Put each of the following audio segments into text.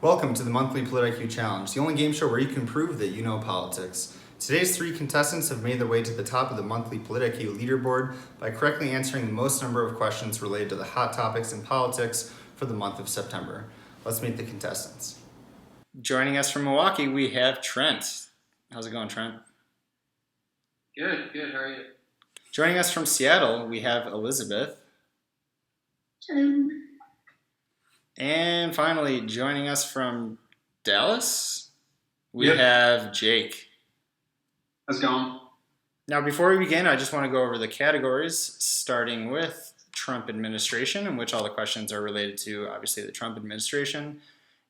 Welcome to the monthly PolitIQ Challenge, the only game show where you can prove that you know politics. Today's three contestants have made their way to the top of the monthly PolitIQ leaderboard by correctly answering the most number of questions related to the hot topics in politics for the month of September. Let's meet the contestants. Joining us from Milwaukee, we have Trent. How's it going, Trent? Good. How are you? Joining us from Seattle, we have Elizabeth. And finally, joining us from Dallas, we have Jake. How's it going? Now, before we begin, I just want to go over the categories, starting with Trump administration, in which all the questions are related to, obviously, the Trump administration.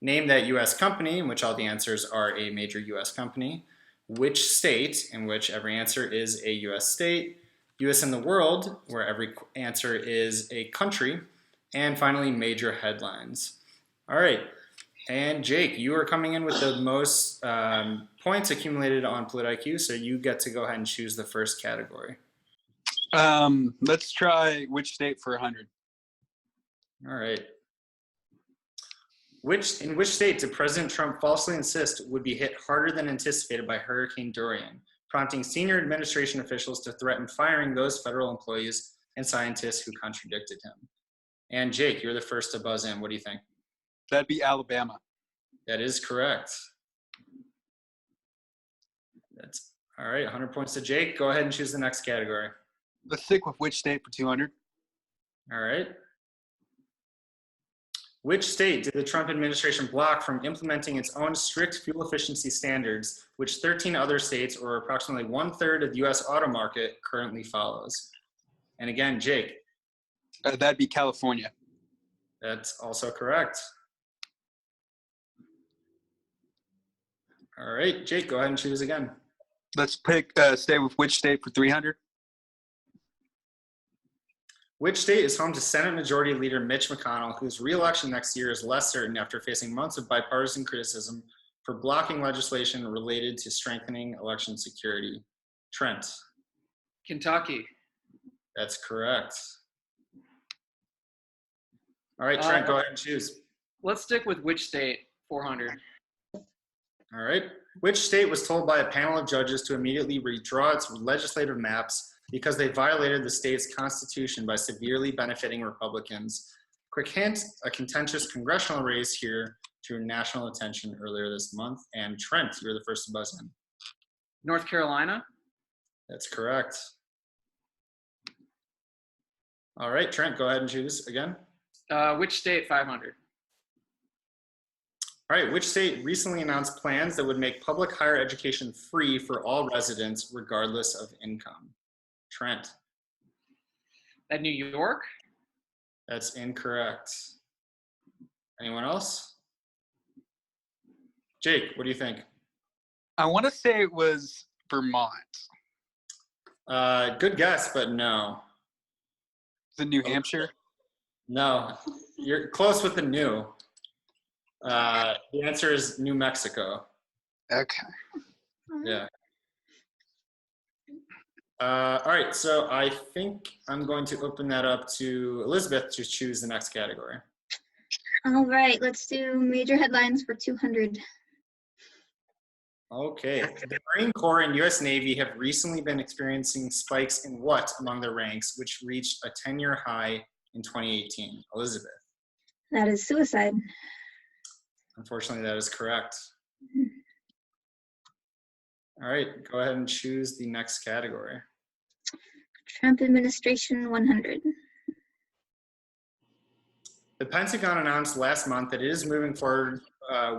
Name that U.S. company, in which all the answers are a major U.S. company. Which state, in which every answer is a U.S. state. U.S. in the world, where every answer is a country. And finally, major headlines. All right. And Jake, you are coming in with the most points accumulated on PolitIQ, so you get to go ahead and choose the first category. Let's try which state for 100. All right. In which state did President Trump falsely insist would be hit harder than anticipated by Hurricane Dorian, prompting senior administration officials to threaten firing those federal employees and scientists who contradicted him? And Jake, you're the first to buzz in. What do you think? That'd be Alabama. That is correct. That's all right. 100 points to Jake. Go ahead and choose the next category. Let's stick with which state for 200. All right. Which state did the Trump administration block from implementing its own strict fuel efficiency standards, which 13 other states, or approximately 1/3 of the U.S. auto market, currently follows? And again, Jake. That'd be California. That's also correct. All right, Jake, go ahead and choose again. Let's stay with which state for 300. Which state is home to Senate Majority Leader Mitch McConnell, whose re-election next year is less certain after facing months of bipartisan criticism for blocking legislation related to strengthening election security? Trent. Kentucky. That's correct. All right, Trent, go ahead and choose. Let's stick with which state, 400. All right. Which state was told by a panel of judges to immediately withdraw its legislative maps because they violated the state's constitution by severely benefiting Republicans? Quick hint, a contentious congressional race here drew national attention earlier this month. And Trent, you're the first to buzz in. North Carolina. That's correct. All right, Trent, go ahead and choose again. Which state, 500? All right, which state recently announced plans that would make public higher education free for all residents regardless of income? Trent. At New York? That's incorrect. Anyone else? Jake, what do you think? I want to say it was Vermont. Good guess, but no. Is it New Hampshire? No, you're close with the new. The answer is New Mexico. Okay. Yeah. All right, so I think I'm going to open that up to Elizabeth to choose the next category. All right, let's do major headlines for 200. Okay, the Marine Corps and U.S. Navy have recently been experiencing spikes in what among their ranks, which reached a 10-year high in 2018? Elizabeth. That is suicide. Unfortunately, that is correct. All right, go ahead and choose the next category. Trump administration 100. The Pentagon announced last month that it is moving forward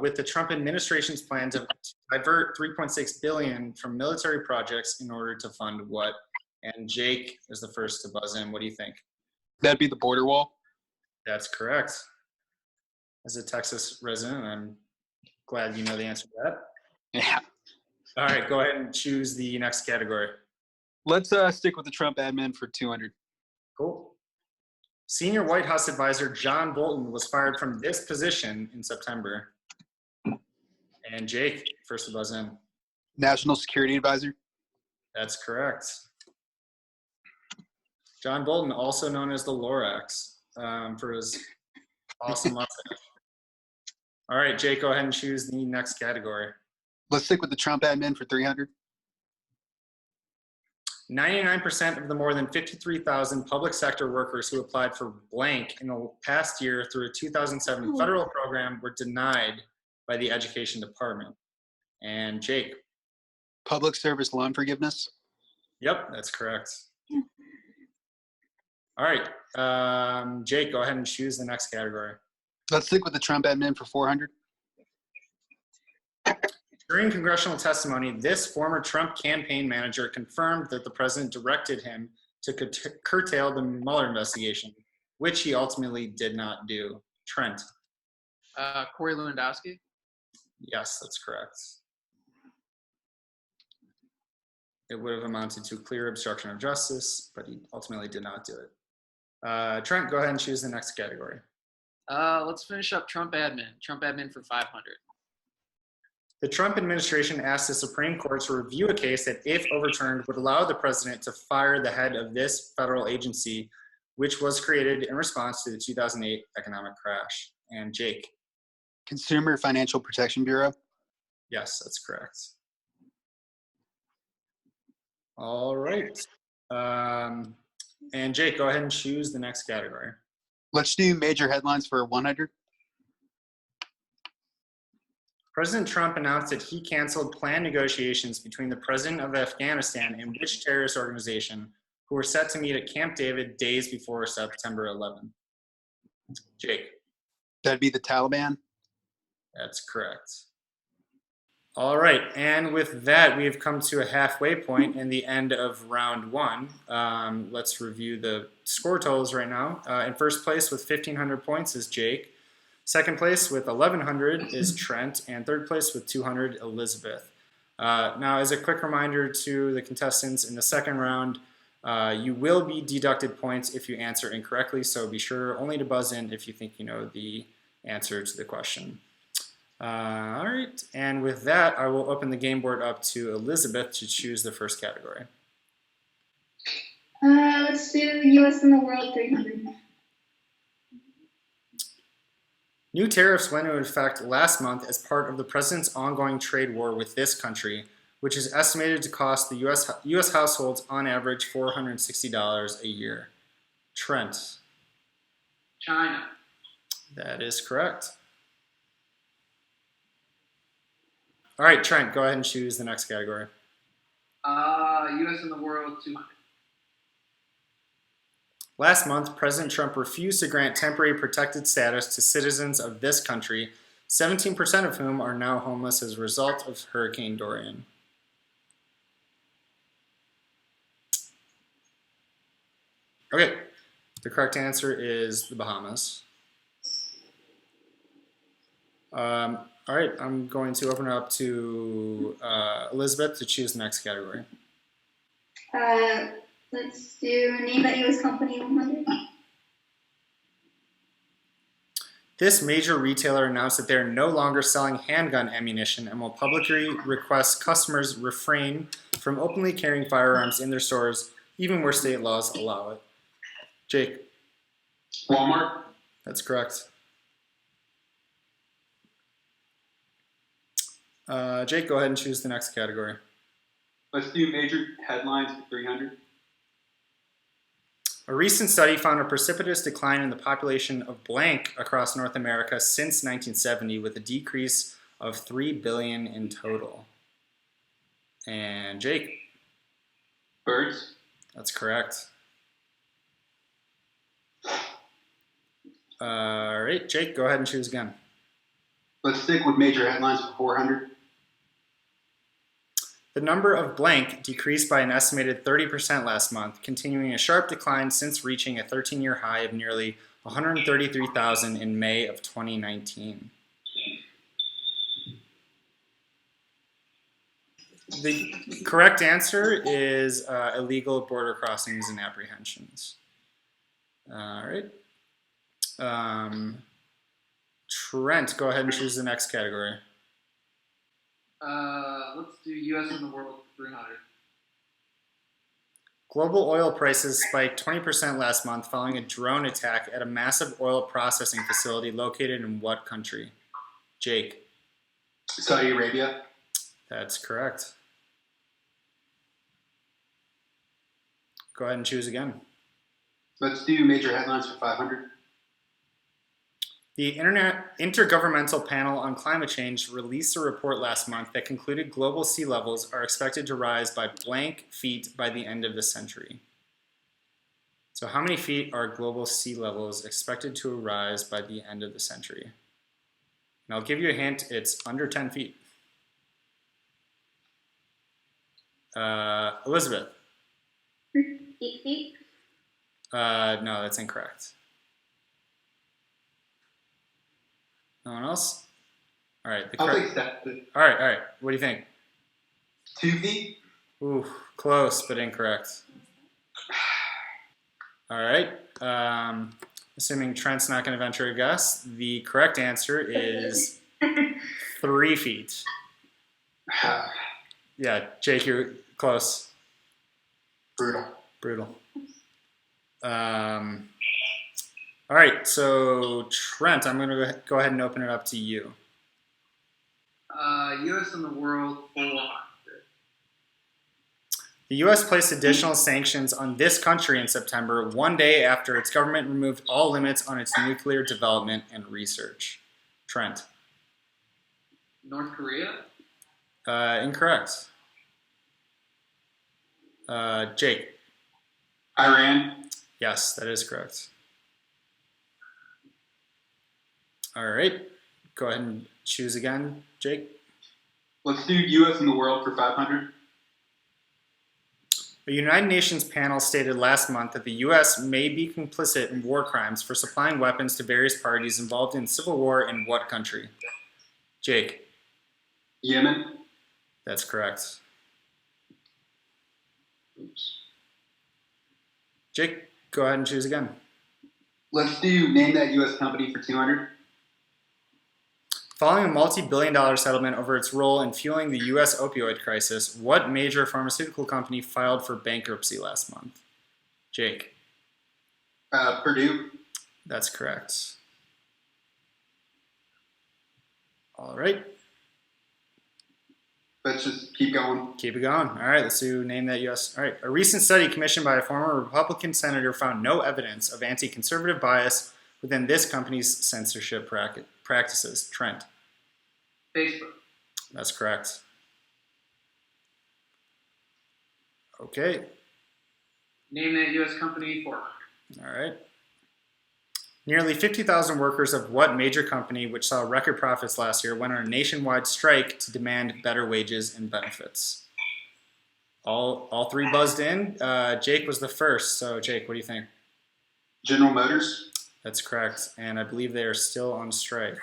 with the Trump administration's plan to divert $3.6 billion from military projects in order to fund what? And Jake is the first to buzz in. What do you think? That'd be the border wall. That's correct. As a Texas resident, I'm glad you know the answer to that. Yeah. All right, go ahead and choose the next category. Let's stick with the Trump admin for 200. Cool. Senior White House advisor John Bolton was fired from this position in September. And Jake, first to buzz in. National Security Advisor. That's correct. John Bolton, also known as the Lorax, for his awesome mustache. All right, Jake, go ahead and choose the next category. Let's stick with the Trump admin for 300. 99% of the more than 53,000 public sector workers who applied for blank in the past year through a 2007 federal program were denied by the Education Department. And Jake. Public service loan forgiveness. Yep, that's correct. Yeah. All right, Jake, go ahead and choose the next category. Let's stick with the Trump admin for 400. During congressional testimony, this former Trump campaign manager confirmed that the president directed him to curtail the Mueller investigation, which he ultimately did not do. Trent. Corey Lewandowski. Yes, that's correct. It would have amounted to clear obstruction of justice, but he ultimately did not do it. Trent, go ahead and choose the next category. Let's finish up Trump admin. Trump admin for 500. The Trump administration asked the Supreme Court to review a case that, if overturned, would allow the president to fire the head of this federal agency, which was created in response to the 2008 economic crash. And Jake. Consumer Financial Protection Bureau. Yes, that's correct. All right. And Jake, go ahead and choose the next category. Let's do major headlines for 100. President Trump announced that he canceled planned negotiations between the president of Afghanistan and which terrorist organization, who were set to meet at Camp David days before September 11th. Jake. That'd be the Taliban. That's correct. All right, and with that, we have come to a halfway point in the end of round one. Let's review the score totals right now. In first place with 1,500 points is Jake. Second place with 1,100 is Trent, and third place with 200, Elizabeth. Now, as a quick reminder to the contestants in the second round, you will be deducted points if you answer incorrectly, so be sure only to buzz in if you think you know the answer to the question. All right, and with that, I will open the game board up to Elizabeth to choose the first category. Let's do U.S. and the world 300. New tariffs went into effect last month as part of the president's ongoing trade war with this country, which is estimated to cost the U.S. households on average $460 a year. Trent. China. That is correct. All right, Trent, go ahead and choose the next category. U.S. and the world 200. Last month, President Trump refused to grant temporary protected status to citizens of this country, 17% of whom are now homeless as a result of Hurricane Dorian. Okay, the correct answer is the Bahamas. All right, I'm going to open it up to Elizabeth to choose the next category. Let's do name that U.S. company 100. This major retailer announced that they are no longer selling handgun ammunition and will publicly request customers refrain from openly carrying firearms in their stores, even where state laws allow it. Jake. Walmart. That's correct. Jake, go ahead and choose the next category. Let's do major headlines for 300. A recent study found a precipitous decline in the population of blank across North America since 1970, with a decrease of 3 billion in total. And Jake. Birds. That's correct. All right, Jake, go ahead and choose again. Let's stick with major headlines for 400. The number of blank decreased by an estimated 30% last month, continuing a sharp decline since reaching a 13-year high of nearly 133,000 in May of 2019. The correct answer is illegal border crossings and apprehensions. All right. Trent, go ahead and choose the next category. Let's do U.S. and the world 300. Global oil prices spiked 20% last month following a drone attack at a massive oil processing facility located in what country? Jake. Saudi Arabia. That's correct. Go ahead and choose again. Let's do major headlines for 500. The Intergovernmental Panel on Climate Change released a report last month that concluded global sea levels are expected to rise by blank feet by the end of the century. So how many feet are global sea levels expected to rise by the end of the century? And I'll give you a hint, it's under 10 feet. Elizabeth. 8 feet. No, that's incorrect. No one else? All right. I'll take that. All right. What do you think? 2 feet. Ooh, close, but incorrect. All right. Assuming Trent's not going to venture a guess, the correct answer is 3 feet. Yeah, Jake, you're close. Brutal. All right, so Trent, I'm going to go ahead and open it up to you. U.S. and the world 400. The U.S. placed additional sanctions on this country in September, one day after its government removed all limits on its nuclear development and research. Trent. North Korea. Incorrect. Jake. Iran. Yes, that is correct. All right. Go ahead and choose again, Jake. Let's do U.S. and the world for 500. A United Nations panel stated last month that the U.S. may be complicit in war crimes for supplying weapons to various parties involved in civil war in what country? Jake. Yemen. That's correct. Oops. Jake, go ahead and choose again. Let's do name that U.S. company for 200. Following a multi-billion-dollar settlement over its role in fueling the U.S. opioid crisis, what major pharmaceutical company filed for bankruptcy last month? Jake. Purdue. That's correct. All right. Let's just keep going. Keep it going. All right, let's do name that U.S. All right. A recent study commissioned by a former Republican senator found no evidence of anti-conservative bias within this company's censorship practices. Trent. Facebook. That's correct. Okay. Name that U.S. company 400. All right. Nearly 50,000 workers of what major company, which saw record profits last year, went on a nationwide strike to demand better wages and benefits? All three buzzed in. Jake was the first. So, Jake, what do you think? General Motors. That's correct. And I believe they are still on strike.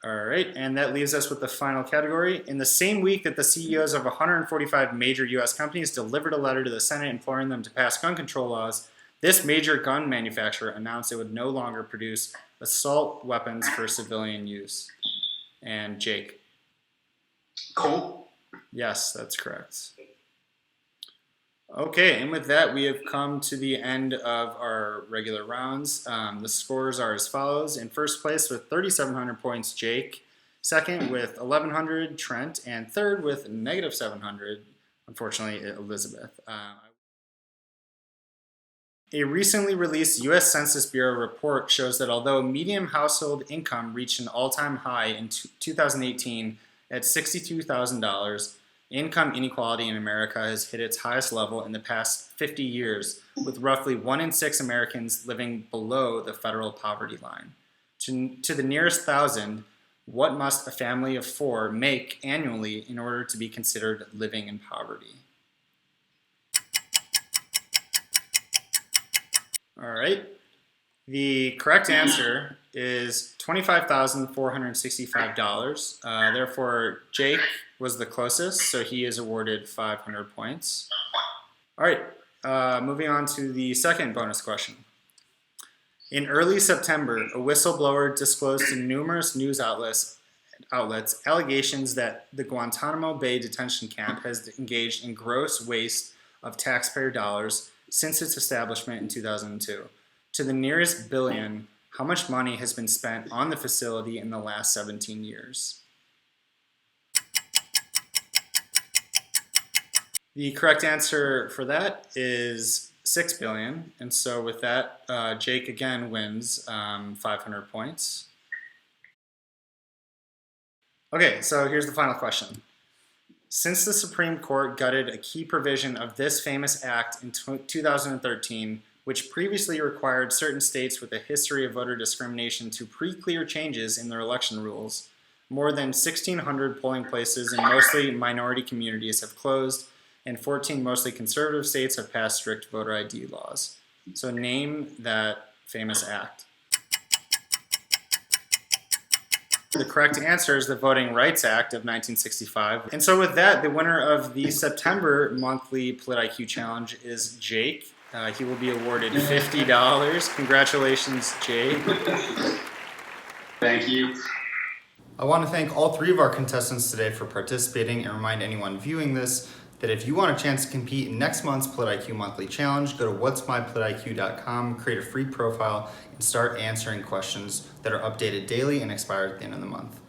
All right. And that leaves us with the final category. In the same week that the CEOs of 145 major U.S. companies delivered a letter to the Senate imploring them to pass gun control laws, this major gun manufacturer announced it would no longer produce assault weapons for civilian use. And Jake. Colt. Yes, that's correct. Okay, and with that, we have come to the end of our regular rounds. The scores are as follows. In first place with 3,700 points, Jake. Second with 1,100, Trent. And third with negative 700, unfortunately, Elizabeth. A recently released U.S. Census Bureau report shows that although median household income reached an all-time high in 2018 at $62,000, income inequality in America has hit its highest level in the past 50 years, with roughly 1 in 6 Americans living below the federal poverty line. To the nearest thousand, what must a family of 4 make annually in order to be considered living in poverty? All right. The correct answer is $25,465. Therefore, Jake was the closest, so he is awarded 500 points. All right. Moving on to the second bonus question. In early September, a whistleblower disclosed to numerous news outlets allegations that the Guantanamo Bay detention camp has engaged in gross waste of taxpayer dollars since its establishment in 2002. To the nearest billion, How much money has been spent on the facility in the last 17 years? The correct answer for that is $6 billion. And so with that, Jake again wins 500 points. Okay, so here's the final question. Since the Supreme Court gutted a key provision of this famous act in 2013, which previously required certain states with a history of voter discrimination to pre-clear changes in their election rules, more than 1,600 polling places in mostly minority communities have closed, and 14 mostly conservative states have passed strict voter ID laws. So name that famous act. The correct answer is the Voting Rights Act of 1965. And so with that, the winner of the September monthly PolitIQ Challenge is Jake. He will be awarded $50. Congratulations, Jake. Thank you. I want to thank all three of our contestants today for participating and remind anyone viewing this that if you want a chance to compete in next month's PolitIQ Monthly Challenge, go to whatsmypolitiq.com, create a free profile, and start answering questions that are updated daily and expire at the end of the month.